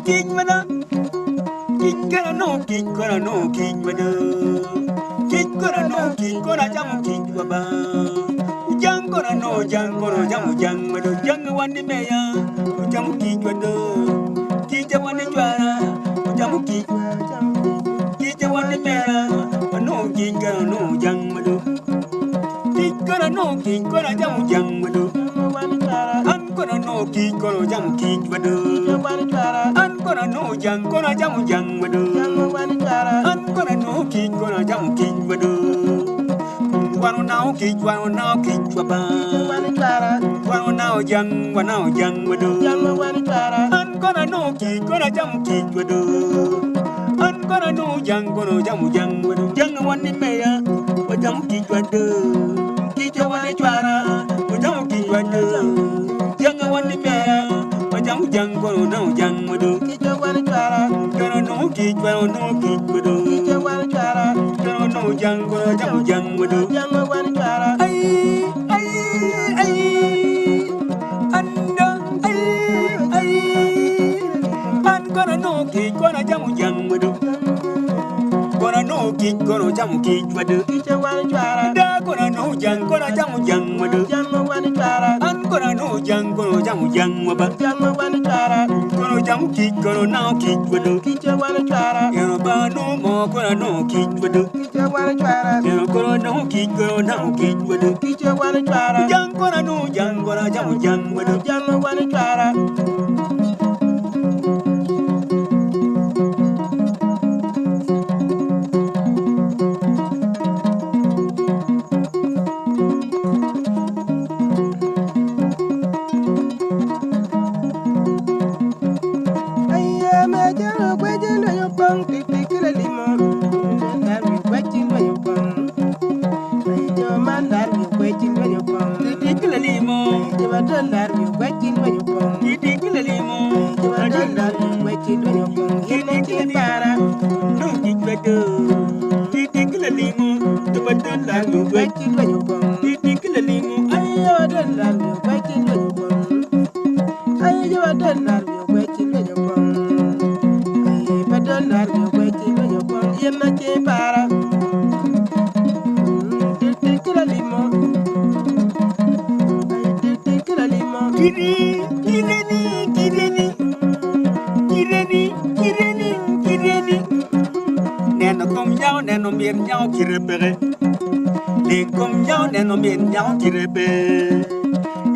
king mana king gonna no king gonna no king mana king gonna no king gonna jam king baba jang gonna no jang gonna jam mana jang wani meya jam king wado king wani jwara jam king wani meya no king gonna no jang madu king gonna no king gonna jam madu an gonna no king gonna jam king wado an gonna no jang gonna jam madu an gonna no king gonna jam king wado one now king baba one now jang wado an gonna no king gonna jam king wado an gonna no jang wado jang wani meya jam king wado king wani chwara jam king wado jang wani meya jam gonna no jang wado gonna no king wado gonna no jang gonna jam wado ay anda ay an gonna no king gonna jam wado gonna no king gonna jam king wado da gonna no jang gonna jam wado an gonna no jang gonna jam waba gonna jam king gonna now king wado you ba no mo gonna no king wado you gonna no king gonna now king wado jang gonna no jang gonna jam wado neno kom nhau neno miền nhau kirebe le kom nhau neno miền nhau kirebe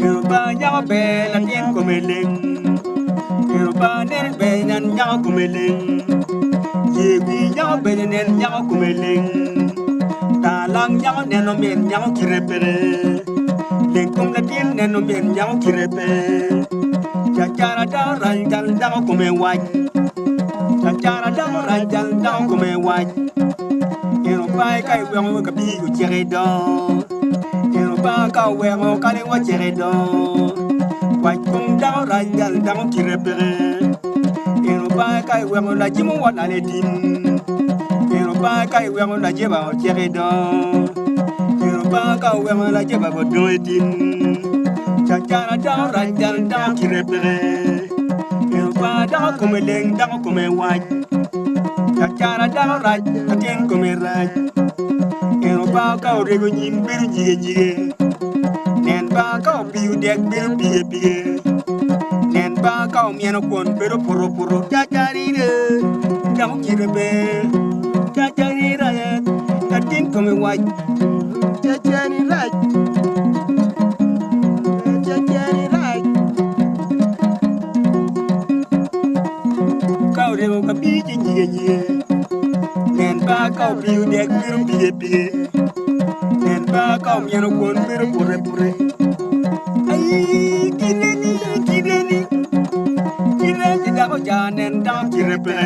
yoba nhau be la tien komeleng yoba ner be nan nhau komeleng yebi nhau be nen nhau komeleng talang nhau neno miền nhau kirebe le kom la tien neno miền nhau kirebe chachara da ran dal da komewaj chachara da ran dal da komewaj eno pai kai wemo ka bi u jere do eno pa ka wemo ka le wa jere do waj kum da ran dal da kirepere eno pa kai wemo la jimu wa na le dim eno pa kai wemo la jeba o jere do eno pa ka wemo la jeba go do edim chachara da ran dal da kirepere eno pa da komeleng da komewaj chachara da raj aten komeraj eno ba ka orego nyim biru jige nen ba ka biu dek biru pige nen ba ka mieno kon biru poro chachari re jam kirebe chachari raj aten komewaj chachari raj ka orego ka bi jige nen ba ka biu dek biru pige nen ba ka mieno kon biru pore ay kideni da ko janen da kirebe